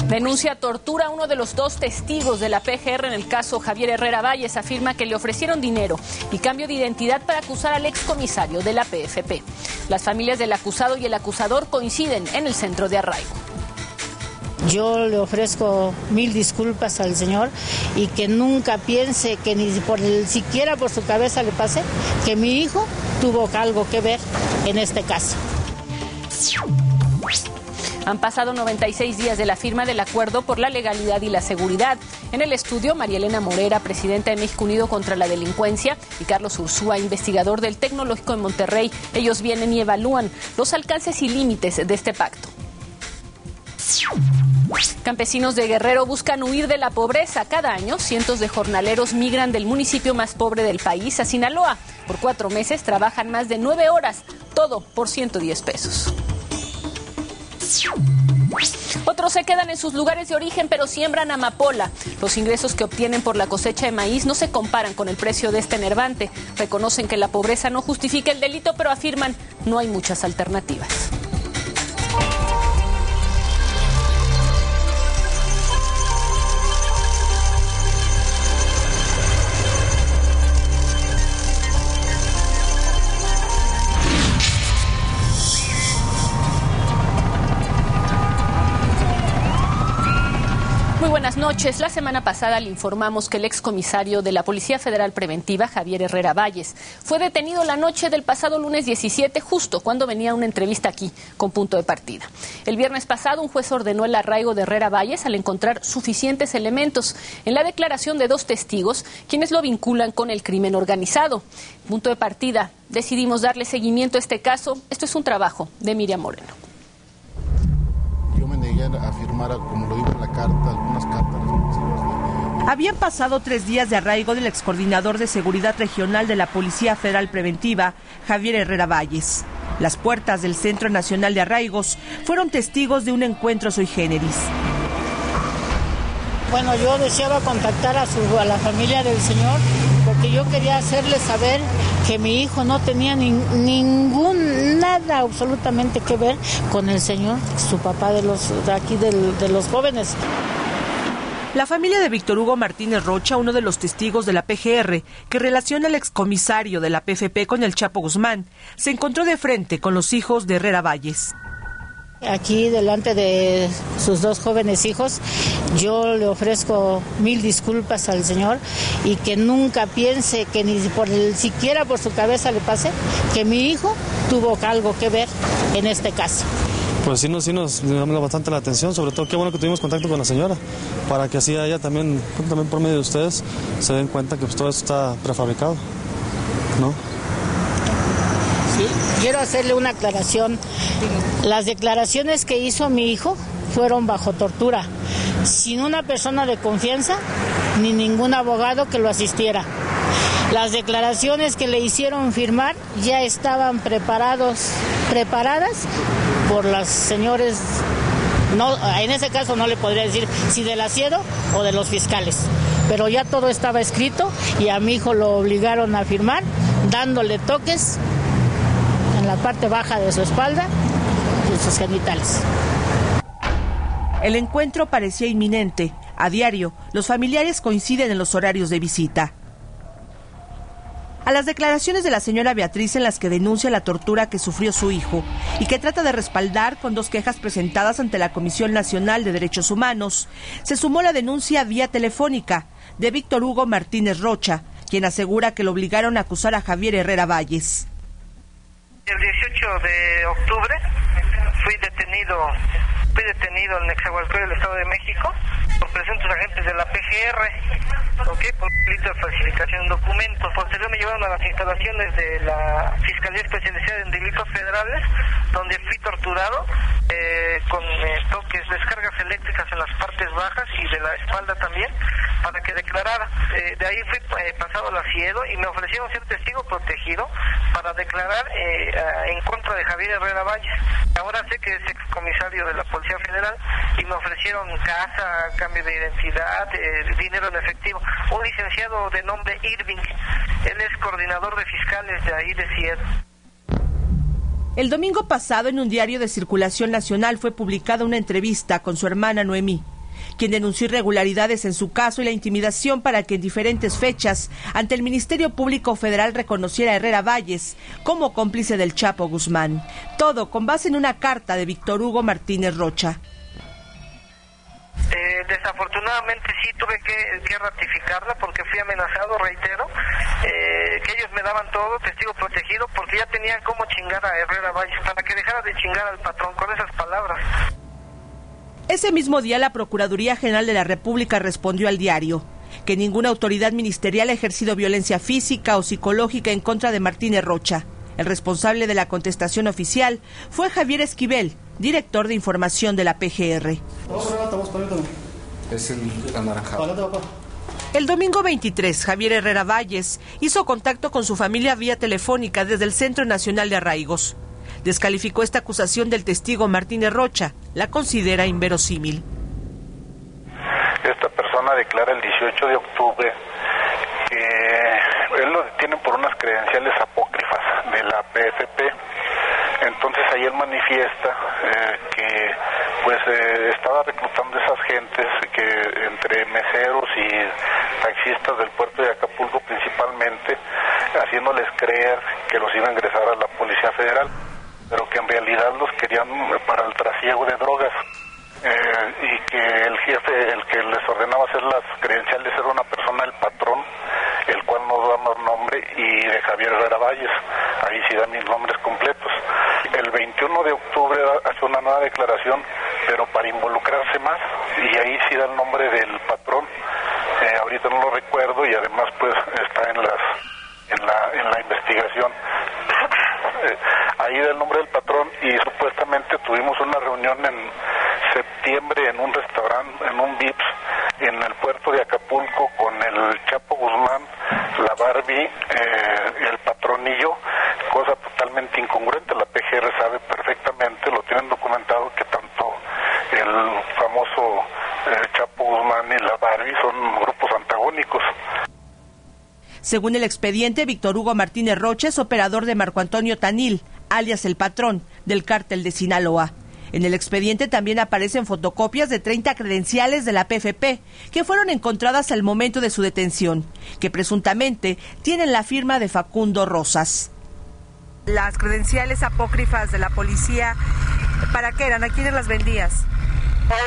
Denuncia tortura a uno de los dos testigos de la PGR en el caso Javier Herrera Valles. Afirma que le ofrecieron dinero y cambio de identidad para acusar al excomisario de la PFP. Las familias del acusado y el acusador coinciden en el centro de arraigo. Yo le ofrezco 1000 disculpas al señor y que nunca piense que ni siquiera por su cabeza le pase que mi hijo tuvo algo que ver en este caso. Han pasado 96 días de la firma del Acuerdo por la Legalidad y la Seguridad. En el estudio, María Elena Morera, presidenta de México Unido contra la Delincuencia, y Carlos Ursúa, investigador del Tecnológico de Monterrey. Ellos vienen y evalúan los alcances y límites de este pacto. Campesinos de Guerrero buscan huir de la pobreza. Cada año, cientos de jornaleros migran del municipio más pobre del país a Sinaloa. Por 4 meses trabajan más de 9 horas, todo por 110 pesos. Otros se quedan en sus lugares de origen, pero siembran amapola. Los ingresos que obtienen por la cosecha de maíz no se comparan con el precio de este enervante. Reconocen que la pobreza no justifica el delito, pero afirman no hay muchas alternativas. Buenas noches. La semana pasada le informamos que el excomisario de la Policía Federal Preventiva, Javier Herrera Valles, fue detenido la noche del pasado lunes 17, justo cuando venía a una entrevista aquí, con punto de partida. El viernes pasado, un juez ordenó el arraigo de Herrera Valles al encontrar suficientes elementos en la declaración de 2 testigos, quienes lo vinculan con el crimen organizado. Punto de partida, decidimos darle seguimiento a este caso. Esto es un trabajo de Miriam Moreno. Yo me negué a firmar, como lo digo en la carta, algunas cartas responsivas. Habían pasado 3 días de arraigo del excoordinador de Seguridad Regional de la Policía Federal Preventiva, Javier Herrera Valles. Las puertas del Centro Nacional de Arraigos fueron testigos de un encuentro sui generis. Bueno, yo deseaba contactar a la familia del señor porque yo quería hacerle saber que mi hijo no tenía nada absolutamente que ver con el señor, su papá de los jóvenes. La familia de Víctor Hugo Martínez Rocha, uno de los testigos de la PGR que relaciona al excomisario de la PFP con el Chapo Guzmán, se encontró de frente con los hijos de Herrera Valles. Aquí delante de sus 2 jóvenes hijos, yo le ofrezco 1000 disculpas al señor y que nunca piense que ni siquiera por su cabeza le pase que mi hijo tuvo algo que ver en este caso. Pues sí nos llama bastante la atención, sobre todo qué bueno que tuvimos contacto con la señora, para que así ella también por medio de ustedes se den cuenta que pues, todo esto está prefabricado, ¿no? Sí, quiero hacerle una aclaración. Las declaraciones que hizo mi hijo fueron bajo tortura, sin una persona de confianza ni ningún abogado que lo asistiera. Las declaraciones que le hicieron firmar ya estaban preparadas por los señores, no, en ese caso no le podría decir si del asiero o de los fiscales, pero ya todo estaba escrito y a mi hijo lo obligaron a firmar, dándole toques en la parte baja de su espalda y en sus genitales. El encuentro parecía inminente. A diario, los familiares coinciden en los horarios de visita. A las declaraciones de la señora Beatriz en las que denuncia la tortura que sufrió su hijo y que trata de respaldar con 2 quejas presentadas ante la Comisión Nacional de Derechos Humanos, se sumó la denuncia vía telefónica de Víctor Hugo Martínez Rocha, quien asegura que lo obligaron a acusar a Javier Herrera Valles. El 18 de octubre fui detenido en Nexahualcóyotl del Estado de México por presuntos agentes de la PGR, por delito de falsificación de documentos. Posteriormente me llevaron a las instalaciones de la Fiscalía Especializada en Delitos Federales, donde fui torturado con toques, descargas eléctricas en las partes bajas y de la espalda también, para que declarara. De ahí fui pasado al asiedo y me ofrecieron ser testigo protegido para declarar en contra de Javier Herrera Valles. Ahora sé que es excomisario de la Policía Federal y me ofrecieron casa, cambio de identidad, dinero en efectivo. Un licenciado de nombre Irving, él es coordinador de fiscales de ahí de CIED. El domingo pasado, en un diario de circulación nacional, fue publicada una entrevista con su hermana Noemí. quien denunció irregularidades en su caso y la intimidación para que en diferentes fechas ante el Ministerio Público Federal reconociera a Herrera Valles como cómplice del Chapo Guzmán. Todo con base en una carta de Víctor Hugo Martínez Rocha. Desafortunadamente sí tuve que ratificarla porque fui amenazado, reitero, que ellos me daban todo, testigo protegido, porque ya tenían cómo chingar a Herrera Valles para que dejara de chingar al patrón con esas palabras. Ese mismo día la Procuraduría General de la República respondió al Diario que ninguna autoridad ministerial ha ejercido violencia física o psicológica en contra de Martínez Rocha. El responsable de la contestación oficial fue Javier Esquivel, director de información de la PGR. Es el anaranjado. El domingo 23, Javier Herrera Valles hizo contacto con su familia vía telefónica desde el Centro Nacional de Arraigos. Descalificó esta acusación del testigo Martínez Rocha, la considera inverosímil. Esta persona declara el 18 de octubre que él lo detienen por unas credenciales apócrifas de la PFP. Entonces ahí él manifiesta que estaba reclutando esas gentes que entre meseros y taxistas del puerto de Acapulco principalmente, haciéndoles creer que los iba a ingresar a la Policía Federal, pero que en realidad los querían para el trasiego de drogas. Y que el jefe, el que les ordenaba hacer las credenciales, era una persona, el patrón, el cual no damos nombre, y de Javier Herrera Valles, ahí sí dan mis nombres completos. El 21 de octubre hace una nueva declaración, pero para involucrarse más, y ahí sí da el nombre del patrón, ahorita no lo recuerdo, y además pues está en la investigación. Ahí da el nombre del patrón, y supuestamente tuvimos una reunión en septiembre en un restaurante, en un Vips, en el puerto de Acapulco, con el Chapo Guzmán, la Barbie, el patronillo, cosa totalmente incongruente. La PGR sabe perfectamente, lo tienen documentado, que tanto el famoso Chapo Guzmán y la Barbie son grupos antagónicos. Según el expediente, Víctor Hugo Martínez Rocha es operador de Marco Antonio Tanil, alias El Patrón, del cártel de Sinaloa. En el expediente también aparecen fotocopias de 30 credenciales de la PFP que fueron encontradas al momento de su detención, que presuntamente tienen la firma de Facundo Rosas. Las credenciales apócrifas de la policía, ¿para qué eran? ¿A quiénes las vendías?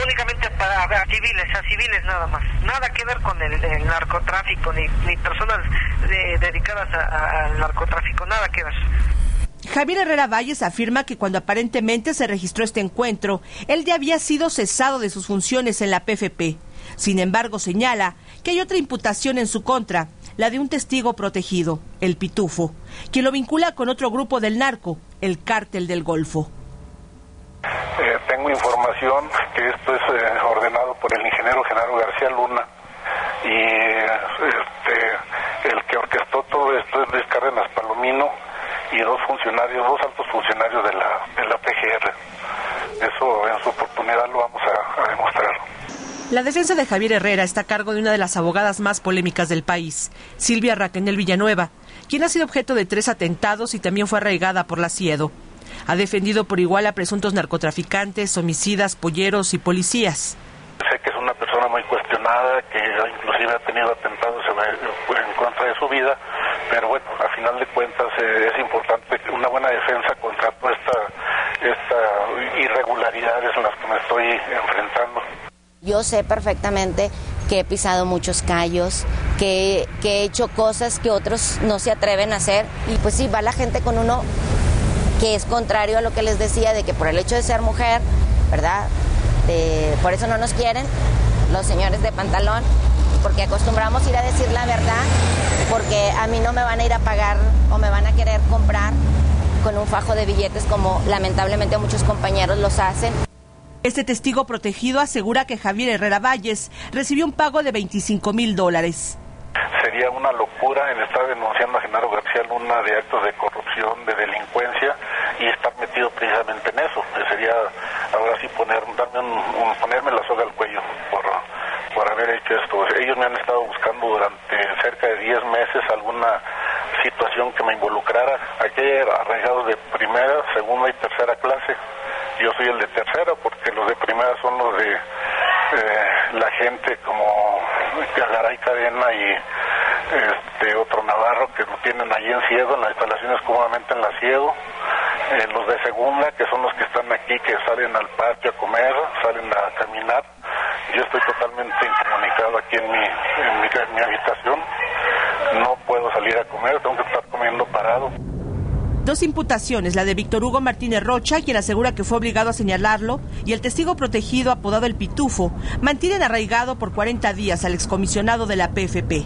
Únicamente para a civiles nada más. Nada que ver con el narcotráfico, ni personas dedicadas al narcotráfico, nada que ver. Javier Herrera Valles afirma que cuando aparentemente se registró este encuentro, él ya había sido cesado de sus funciones en la PFP. Sin embargo, señala que hay otra imputación en su contra, la de un testigo protegido, el Pitufo, quien lo vincula con otro grupo del narco, el Cártel del Golfo. Tengo información que esto es ordenado por el ingeniero Genaro García Luna, y el que orquestó todo esto es Luis Cárdenas Palomino y dos altos funcionarios de la PGR. Eso en su oportunidad lo vamos a demostrar. La defensa de Javier Herrera está a cargo de una de las abogadas más polémicas del país, Silvia Raquenel Villanueva, quien ha sido objeto de 3 atentados y también fue arraigada por la Siedo. Ha defendido por igual a presuntos narcotraficantes, homicidas, polleros y policías. Sé que es una persona muy cuestionada, que inclusive ha tenido atentados en contra de su vida, pero bueno, a final de cuentas es importante una buena defensa contra toda esta irregularidades en las que me estoy enfrentando. Yo sé perfectamente que he pisado muchos callos, que he hecho cosas que otros no se atreven a hacer, y pues sí, va la gente con uno que es contrario a lo que les decía, de que por el hecho de ser mujer, ¿verdad? Por eso no nos quieren los señores de pantalón, porque acostumbramos ir a decir la verdad, porque a mí no me van a ir a pagar o me van a querer comprar con un fajo de billetes como lamentablemente muchos compañeros los hacen. Este testigo protegido asegura que Javier Herrera Valles recibió un pago de $25,000. Sería una locura el estar denunciando a Genaro García Luna de actos de corrupción, de delincuencia, y estar metido precisamente en eso. Sería ahora sí ponerme la soga al cuello por haber hecho esto. Ellos me han estado buscando durante cerca de 10 meses alguna situación que me involucrara. Aquí hay arraigados de primera, segunda y tercera clase. Yo soy el de tercera, porque los de primera son los de la gente como Garay Cadena y otro Navarro que lo tienen allí en Ciego, en las instalaciones cómodamente en la Ciego, los de segunda que son los que están aquí, que salen al patio a comer, salen a caminar. Yo estoy totalmente incomunicado aquí en mi habitación, no puedo salir a comer, tengo que estar comiendo parado. Dos imputaciones, la de Víctor Hugo Martínez Rocha, quien asegura que fue obligado a señalarlo, y el testigo protegido apodado El Pitufo, mantienen arraigado por 40 días al excomisionado de la PFP.